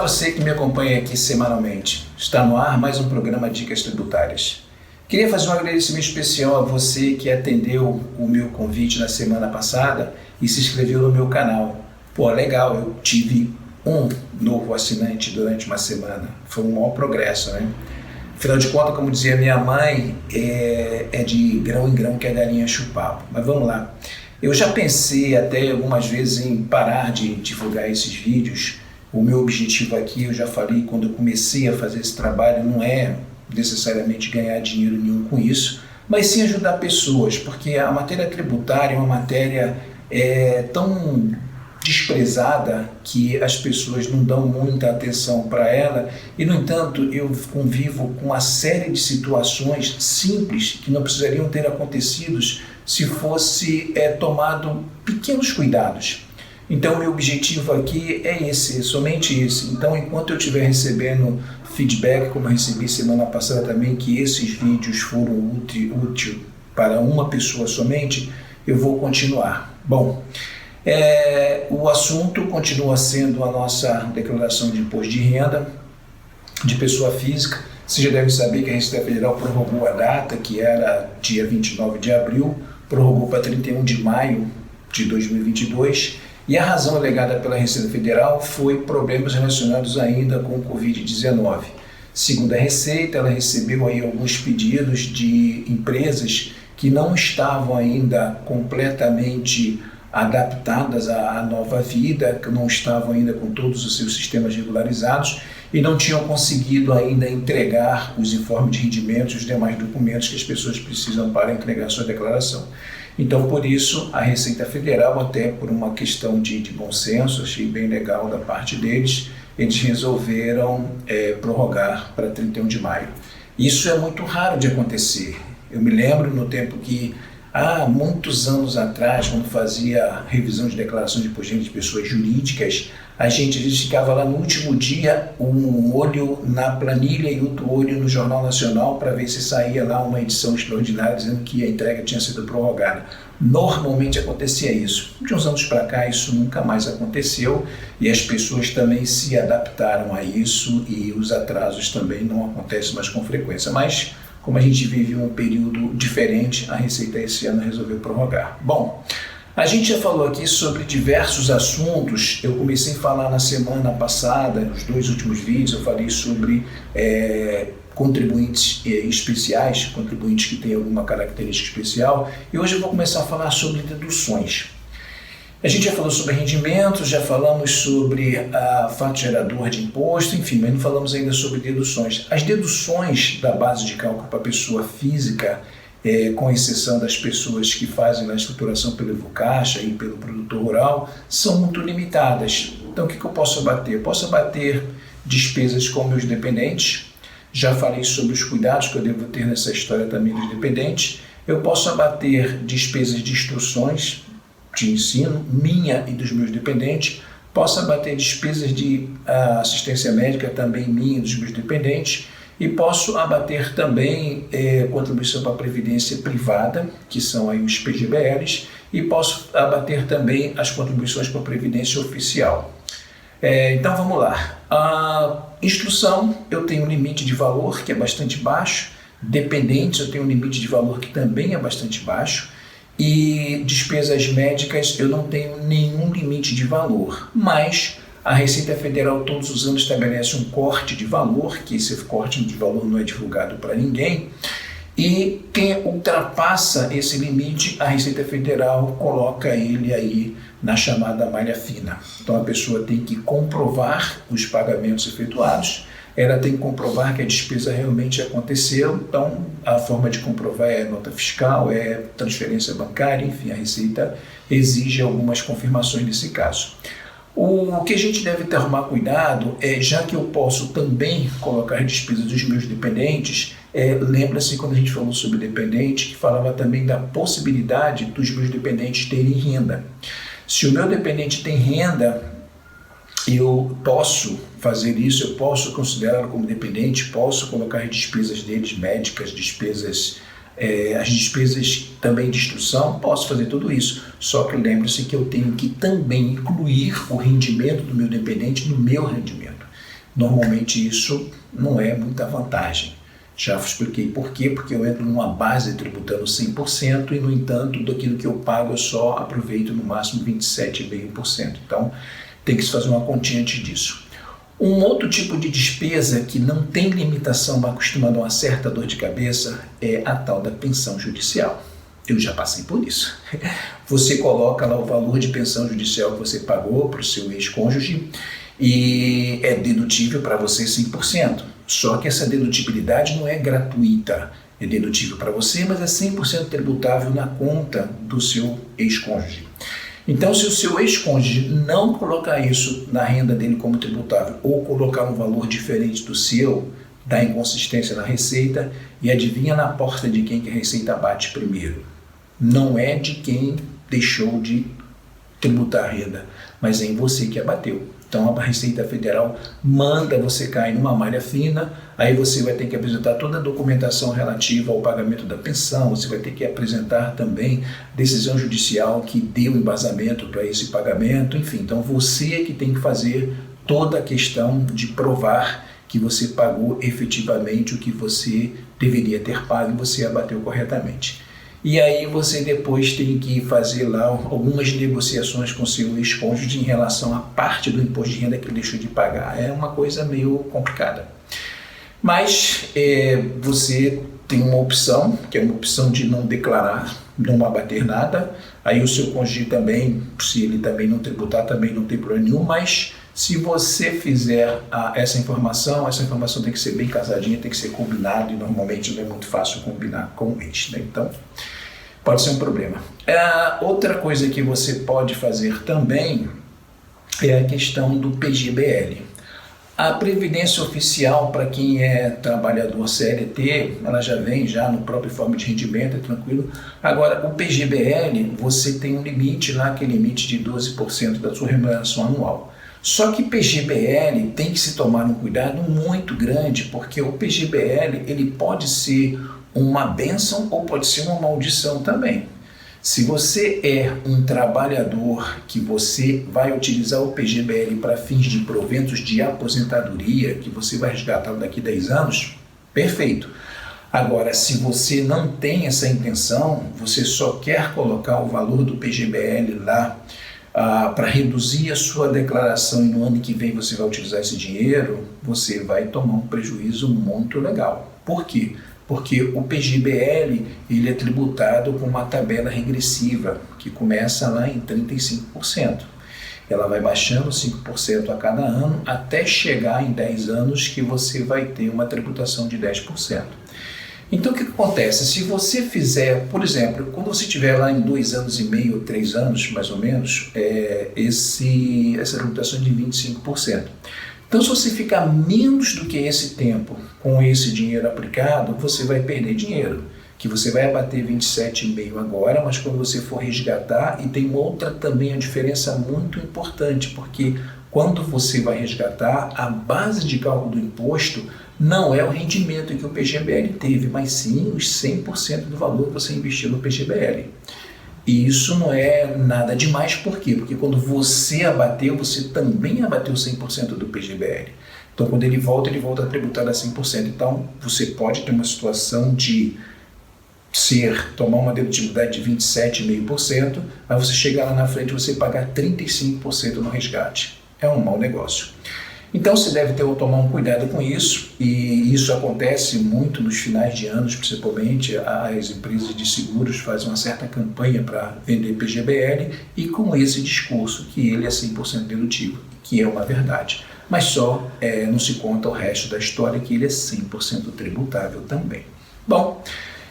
você que me acompanha aqui semanalmente. Está no ar mais um programa Dicas Tributárias. Queria fazer um agradecimento especial a você que atendeu o meu convite na semana passada e se inscreveu no meu canal. Pô, legal, eu tive um novo assinante durante uma semana. Foi um maior progresso, né? Afinal de contas, como dizia minha mãe, é de grão em grão que a galinha enche o papo. Mas vamos lá. Eu já pensei até algumas vezes em parar de divulgar esses vídeos. O meu objetivo aqui, eu já falei quando eu comecei a fazer esse trabalho, não é necessariamente ganhar dinheiro nenhum com isso, mas sim ajudar pessoas, porque a matéria tributária é uma matéria tão desprezada que as pessoas não dão muita atenção para ela e, no entanto, eu convivo com uma série de situações simples que não precisariam ter acontecido se fosse tomado pequenos cuidados. Então, meu objetivo aqui é esse, somente esse. Então, enquanto eu estiver recebendo feedback, como eu recebi semana passada também, que esses vídeos foram úteis para uma pessoa somente, eu vou continuar. Bom, o assunto continua sendo a nossa declaração de imposto de renda de pessoa física. Você já deve saber que a Receita Federal prorrogou a data, que era dia 29 de abril, prorrogou para 31 de maio de 2022, e a razão alegada pela Receita Federal foi problemas relacionados ainda com o Covid-19. Segundo a Receita, ela recebeu aí alguns pedidos de empresas que não estavam ainda completamente adaptadas à nova vida, que não estavam ainda com todos os seus sistemas regularizados e não tinham conseguido ainda entregar os informes de rendimentos e os demais documentos que as pessoas precisam para entregar sua declaração. Então, por isso, a Receita Federal, até por uma questão de bom senso, achei bem legal da parte deles, eles resolveram prorrogar para 31 de maio. Isso é muito raro de acontecer. Eu me lembro no tempo que, há muitos anos atrás, quando fazia revisão de declaração de imposto de renda de pessoas jurídicas, a gente ficava lá no último dia, um olho na planilha e outro olho no Jornal Nacional para ver se saía lá uma edição extraordinária dizendo que a entrega tinha sido prorrogada. Normalmente acontecia isso. De uns anos para cá isso nunca mais aconteceu e as pessoas também se adaptaram a isso e os atrasos também não acontecem mais com frequência. Mas como a gente vive um período diferente, a Receita esse ano resolveu prorrogar. Bom, a gente já falou aqui sobre diversos assuntos. Eu comecei a falar na semana passada, nos 2 últimos vídeos, eu falei sobre contribuintes especiais, contribuintes que têm alguma característica especial, e hoje eu vou começar a falar sobre deduções. A gente já falou sobre rendimentos, já falamos sobre fato gerador de imposto, enfim, mas não falamos ainda sobre deduções. As deduções da base de cálculo para pessoa física, com exceção das pessoas que fazem a escrituração pelo Evocaixa e pelo produtor rural, são muito limitadas. Então, o que eu posso abater? Eu posso abater despesas com meus dependentes, já falei sobre os cuidados que eu devo ter nessa história também dos dependentes. Eu posso abater despesas de instruções de ensino, minha e dos meus dependentes. Posso abater despesas de assistência médica, também minha e dos meus dependentes. E posso abater também contribuição para a previdência privada, que são aí os PGBLs, e posso abater também as contribuições para a previdência oficial. Então vamos lá. A instrução, eu tenho um limite de valor que é bastante baixo. Dependentes, eu tenho um limite de valor que também é bastante baixo. E despesas médicas, eu não tenho nenhum limite de valor, mas a Receita Federal todos os anos estabelece um corte de valor, que esse corte de valor não é divulgado para ninguém, e quem ultrapassa esse limite, a Receita Federal coloca ele aí na chamada malha fina. Então a pessoa tem que comprovar os pagamentos efetuados, ela tem que comprovar que a despesa realmente aconteceu, então a forma de comprovar é nota fiscal, é transferência bancária, enfim, a Receita exige algumas confirmações nesse caso. O que a gente deve tomar cuidado já que eu posso também colocar despesas dos meus dependentes, lembra-se quando a gente falou sobre dependente, que falava também da possibilidade dos meus dependentes terem renda. Se o meu dependente tem renda, eu posso fazer isso, eu posso considerá-lo como dependente, posso colocar as despesas deles, médicas, despesas, as despesas também de instrução, posso fazer tudo isso. Só que lembre-se que eu tenho que também incluir o rendimento do meu dependente no meu rendimento. Normalmente isso não é muita vantagem. Já expliquei por quê, porque eu entro numa base tributando 100% e, no entanto, daquilo que eu pago eu só aproveito no máximo 27,5%. Então, tem que se fazer uma continha antes disso. Um outro tipo de despesa que não tem limitação, mas costuma dar uma certa dor de cabeça, é a tal da pensão judicial. Eu já passei por isso. Você coloca lá o valor de pensão judicial que você pagou para o seu ex-cônjuge e é dedutível para você 100%. Só que essa dedutibilidade não é gratuita. É dedutível para você, mas é 100% tributável na conta do seu ex-cônjuge. Então, se o seu ex-cônjuge não colocar isso na renda dele como tributável ou colocar um valor diferente do seu, dá inconsistência na receita e adivinha na porta de quem que a receita bate primeiro. Não é de quem deixou de tributar a renda, mas é em você que abateu. Então a Receita Federal manda você cair numa malha fina, aí você vai ter que apresentar toda a documentação relativa ao pagamento da pensão, você vai ter que apresentar também decisão judicial que deu embasamento para esse pagamento, enfim. Então você é que tem que fazer toda a questão de provar que você pagou efetivamente o que você deveria ter pago e você abateu corretamente. E aí você depois tem que fazer lá algumas negociações com seu ex-cônjuge em relação à parte do imposto de renda que ele deixou de pagar. É uma coisa meio complicada. Mas você tem uma opção, que é uma opção de não declarar, não abater nada. Aí o seu cônjuge também, se ele também não tributar, também não tem problema nenhum, mas se você fizer essa informação tem que ser bem casadinha, tem que ser combinado, e normalmente não é muito fácil combinar com o ex, né? Então, pode ser um problema. Outra coisa que você pode fazer também é a questão do PGBL. A Previdência Oficial, para quem é trabalhador CLT, ela já vem no próprio informe de rendimento, é tranquilo. Agora, o PGBL, você tem um limite lá, que é limite de 12% da sua remuneração anual. Só que PGBL tem que se tomar um cuidado muito grande, porque o PGBL ele pode ser uma bênção ou pode ser uma maldição também. Se você é um trabalhador que você vai utilizar o PGBL para fins de proventos de aposentadoria, que você vai resgatar daqui a 10 anos, perfeito. Agora, se você não tem essa intenção, você só quer colocar o valor do PGBL lá para reduzir a sua declaração e no ano que vem você vai utilizar esse dinheiro, você vai tomar um prejuízo muito legal. Por quê? Porque o PGBL ele é tributado com uma tabela regressiva que começa lá em 35%. Ela vai baixando 5% a cada ano até chegar em 10 anos que você vai ter uma tributação de 10%. Então o que acontece? Se você fizer, por exemplo, quando você estiver lá em 2 anos e meio, 3 anos mais ou menos, essa tributação é de 25%. Então se você ficar menos do que esse tempo com esse dinheiro aplicado, você vai perder dinheiro, que você vai abater 27,5% agora, mas quando você for resgatar, e tem outra também a diferença muito importante, porque quando você vai resgatar, a base de cálculo do imposto não é o rendimento que o PGBL teve, mas sim os 100% do valor que você investiu no PGBL. E isso não é nada demais, por quê? Porque quando você abateu, você também abateu 100% do PGBL. Então, quando ele volta a tributar a 100%. Então, você pode ter uma situação de tomar uma dedutibilidade de 27,5%, mas você chegar lá na frente e você pagar 35% no resgate. É um mau negócio. Então você deve tomar um cuidado com isso, e isso acontece muito nos finais de anos, principalmente as empresas de seguros fazem uma certa campanha para vender PGBL e com esse discurso que ele é 100% dedutível, que é uma verdade. Mas só não se conta o resto da história, que ele é 100% tributável também. Bom,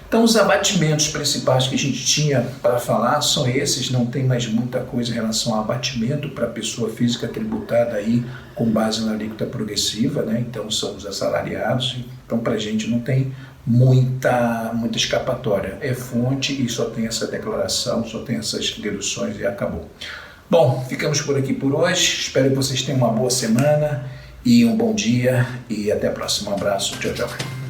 então os abatimentos principais que a gente tinha para falar são esses, não tem mais muita coisa em relação ao abatimento para pessoa física tributada aí com base na alíquota progressiva, né? Então são os assalariados, então para a gente não tem muita escapatória, é fonte e só tem essa declaração, só tem essas deduções e acabou. Bom, ficamos por aqui por hoje, espero que vocês tenham uma boa semana e um bom dia e até a próxima. Um abraço, tchau, tchau.